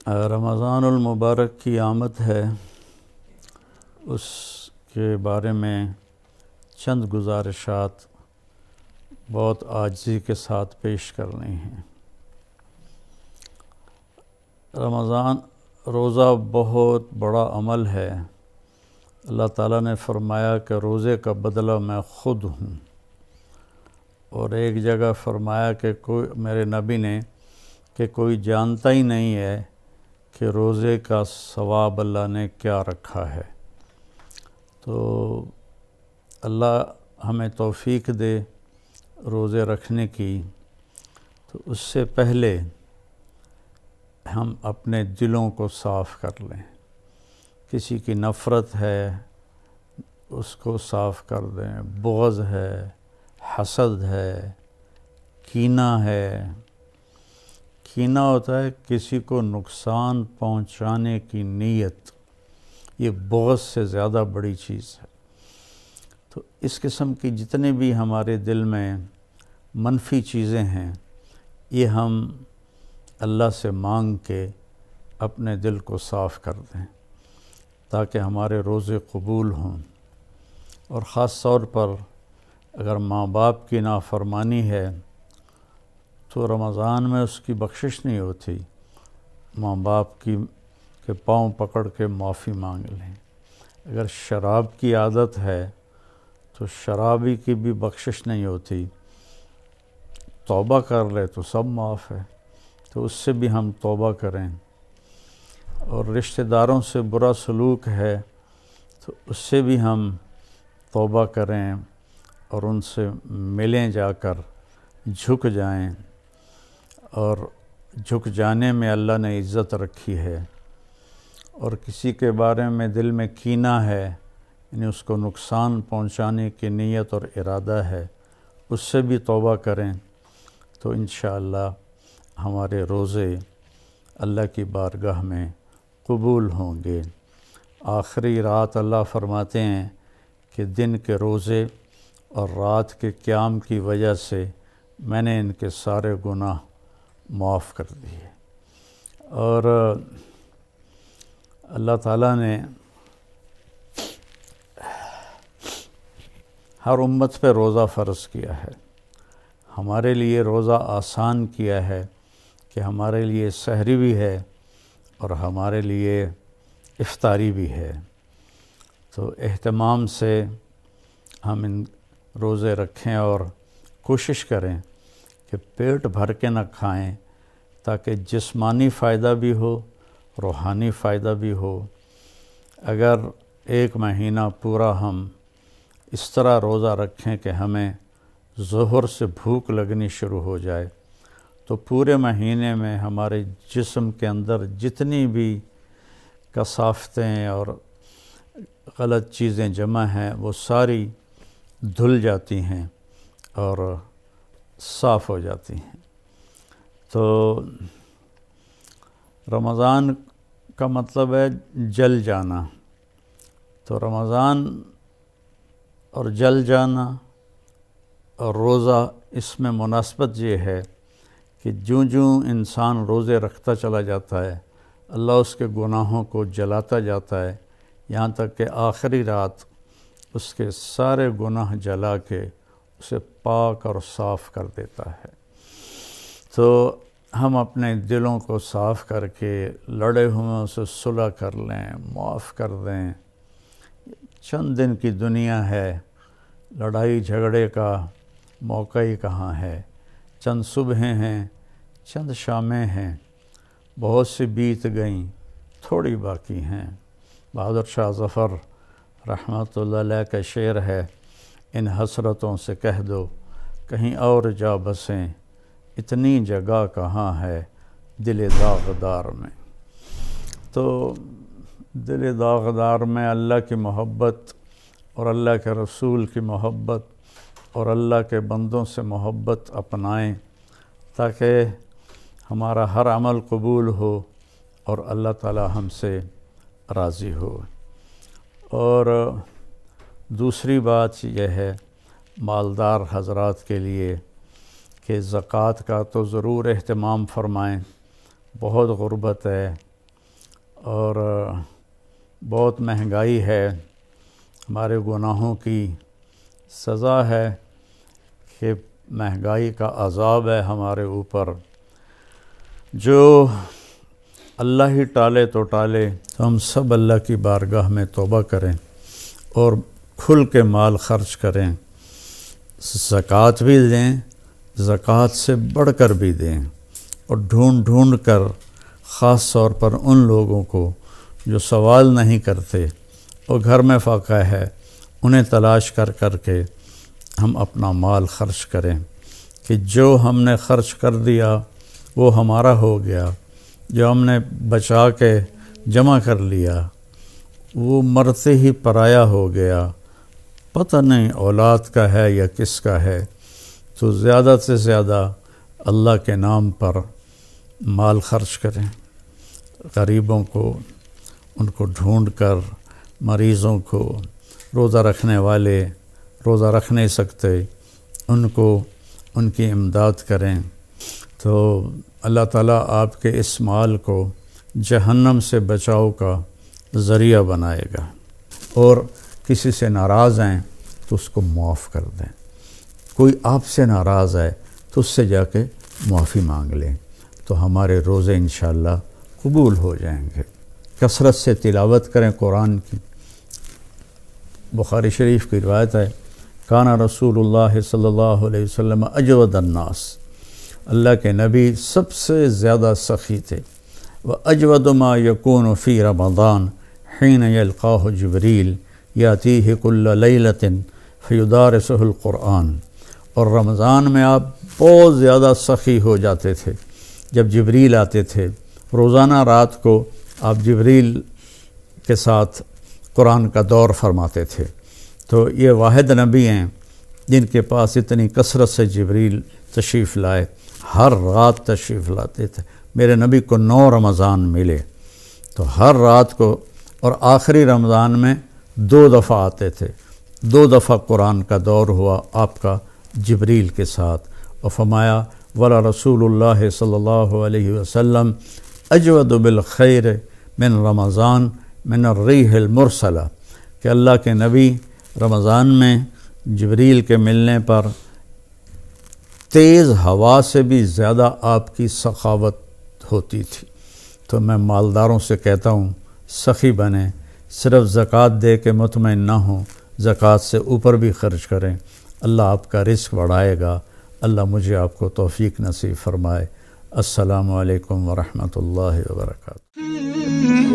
رمضان المبارک کی آمد ہے، اس کے بارے میں چند گزارشات بہت عاجزی کے ساتھ پیش کرنی ہیں۔ رمضان روزہ بہت بڑا عمل ہے۔ اللہ تعالیٰ نے فرمایا کہ روزے کا بدلہ میں خود ہوں، اور ایک جگہ فرمایا کہ میرے نبی نے کہ کوئی جانتا ہی نہیں ہے کہ روزے کا ثواب اللہ نے کیا رکھا ہے۔ تو اللہ ہمیں توفیق دے روزے رکھنے کی۔ تو اس سے پہلے ہم اپنے دلوں کو صاف کر لیں۔ کسی کی نفرت ہے اس کو صاف کر دیں، بغض ہے، حسد ہے، کینہ ہے۔ کینہ ہوتا ہے کسی کو نقصان پہنچانے کی نیت، یہ بغض سے زیادہ بڑی چیز ہے۔ تو اس قسم کی جتنے بھی ہمارے دل میں منفی چیزیں ہیں، یہ ہم اللہ سے مانگ کے اپنے دل کو صاف کر دیں تاکہ ہمارے روزے قبول ہوں۔ اور خاص طور پر اگر ماں باپ کی نافرمانی ہے تو رمضان میں اس کی بخشش نہیں ہوتی۔ ماں باپ کے پاؤں پکڑ کے معافی مانگ لیں۔ اگر شراب کی عادت ہے تو شرابی کی بھی بخشش نہیں ہوتی، توبہ کر لے تو سب معاف ہے، تو اس سے بھی ہم توبہ کریں۔ اور رشتہ داروں سے برا سلوک ہے تو اس سے بھی ہم توبہ کریں اور ان سے ملیں، جا کر جھک جائیں۔ اور جھک جانے میں اللہ نے عزت رکھی ہے۔ اور کسی کے بارے میں دل میں کینہ ہے، یعنی اس کو نقصان پہنچانے کی نیت اور ارادہ ہے، اس سے بھی توبہ کریں تو انشاءاللہ ہمارے روزے اللہ کی بارگاہ میں قبول ہوں گے۔ آخری رات اللہ فرماتے ہیں کہ دن کے روزے اور رات کے قیام کی وجہ سے میں نے ان کے سارے گناہ معاف کر دیے۔ اور اللہ تعالیٰ نے ہر امت پہ روزہ فرض کیا ہے۔ ہمارے لیے روزہ آسان کیا ہے کہ ہمارے لیے سحری بھی ہے اور ہمارے لیے افطاری بھی ہے۔ تو اہتمام سے ہم ان روزے رکھیں اور کوشش کریں کہ پیٹ بھر کے نہ کھائیں تاکہ جسمانی فائدہ بھی ہو، روحانی فائدہ بھی ہو۔ اگر ایک مہینہ پورا ہم اس طرح روزہ رکھیں کہ ہمیں ظہر سے بھوک لگنی شروع ہو جائے تو پورے مہینے میں ہمارے جسم کے اندر جتنی بھی کثافتیں اور غلط چیزیں جمع ہیں وہ ساری دھل جاتی ہیں اور صاف ہو جاتی ہیں۔ تو رمضان کا مطلب ہے جل جانا۔ تو رمضان اور جل جانا اور روزہ، اس میں مناسبت یہ ہے کہ جوں جوں انسان روزے رکھتا چلا جاتا ہے اللہ اس کے گناہوں کو جلاتا جاتا ہے، یہاں تک کہ آخری رات اس کے سارے گناہ جلا کے اسے پاک اور صاف کر دیتا ہے۔ تو ہم اپنے دلوں کو صاف کر کے لڑے ہوئے سے صلح کر لیں، معاف کر دیں۔ چند دن کی دنیا ہے، لڑائی جھگڑے کا موقع ہی کہاں ہے۔ چند صبحیں ہیں، چند شامیں ہیں، بہت سی بیت گئیں، تھوڑی باقی ہیں۔ بہادر شاہ ظفر رحمۃ اللہ علیہ کا شعر ہے، ان حسرتوں سے کہہ دو کہیں اور جا بسیں، اتنی جگہ کہاں ہے دل داغدار میں۔ تو دل داغدار میں اللہ کی محبت اور اللہ کے رسول کی محبت اور اللہ کے بندوں سے محبت اپنائیں تاکہ ہمارا ہر عمل قبول ہو اور اللہ تعالی ہم سے راضی ہو۔ اور دوسری بات یہ ہے مالدار حضرات کے لیے کہ زکوٰۃ کا تو ضرور اہتمام فرمائیں۔ بہت غربت ہے، اور بہت مہنگائی ہے، ہمارے گناہوں کی سزا ہے کہ مہنگائی کا عذاب ہے ہمارے اوپر۔ جو اللہ ہی ٹالے تو ٹالے، تو ہم سب اللہ کی بارگاہ میں توبہ کریں اور کھل کے مال خرچ کریں، زکوٰۃ بھی دیں، زکوٰۃ سے بڑھ کر بھی دیں، اور ڈھونڈ ڈھونڈ کر خاص طور پر ان لوگوں کو جو سوال نہیں کرتے اور گھر میں فاقہ ہے، انہیں تلاش کر کر کے ہم اپنا مال خرچ کریں کہ جو ہم نے خرچ کر دیا وہ ہمارا ہو گیا، جو ہم نے بچا کے جمع کر لیا وہ مرتے ہی پرایا ہو گیا، پتہ نہیں اولاد کا ہے یا کس کا ہے۔ تو زیادہ سے زیادہ اللہ کے نام پر مال خرچ کریں، غریبوں کو، ان کو ڈھونڈ کر، مریضوں کو، روزہ رکھنے والے روزہ رکھ نہیں سکتے ان کو ان کی امداد کریں، تو اللہ تعالیٰ آپ کے اس مال کو جہنم سے بچاؤ کا ذریعہ بنائے گا۔ اور کسی سے ناراض ہیں تو اس کو معاف کر دیں، کوئی آپ سے ناراض ہے تو اس سے جا کے معافی مانگ لیں، تو ہمارے روزے انشاءاللہ قبول ہو جائیں گے۔ کثرت سے تلاوت کریں قرآن کی۔ بخاری شریف کی روایت ہے، کانا رسول اللہ صلی اللہ علیہ وسلم اجود الناس، اللہ کے نبی سب سے زیادہ سخی تھے، وَأَجْوَدُ مَا يَكُونُ فِي رَمَضَانَ حِينَ يَلْقَاهُ جِبْرِيلُ يَأْتِيهِ كُلَّ لَيْلَةٍ فَيُدَارِسُهُ الْقُرْآنَ، اور رمضان میں آپ بہت زیادہ سخی ہو جاتے تھے جب جبریل آتے تھے، روزانہ رات کو آپ جبریل کے ساتھ قرآن کا دور فرماتے تھے۔ تو یہ واحد نبی ہیں جن کے پاس اتنی کثرت سے جبریل تشریف لائے، ہر رات تشریف لاتے تھے۔ میرے نبی کو 9 رمضان ملے، تو ہر رات کو، اور آخری رمضان میں 2 دفعہ آتے تھے، 2 دفعہ قرآن کا دور ہوا آپ کا جبریل کے ساتھ، اور فرمایا ولا رسول اللہ صلی اللہ علیہ وسلم اجود بالخیر من رمضان من الریح المرسلہ، کہ اللہ کے نبی رمضان میں جبریل کے ملنے پر تیز ہوا سے بھی زیادہ آپ کی سخاوت ہوتی تھی۔ تو میں مالداروں سے کہتا ہوں سخی بنیں، صرف زکوٰۃ دے کے مطمئن نہ ہوں، زکوٰۃ سے اوپر بھی خرچ کریں، اللہ آپ کا رزق بڑھائے گا۔ اللہ مجھے آپ کو توفیق نصیب فرمائے۔ السلام علیکم ورحمۃ اللہ وبرکاتہ۔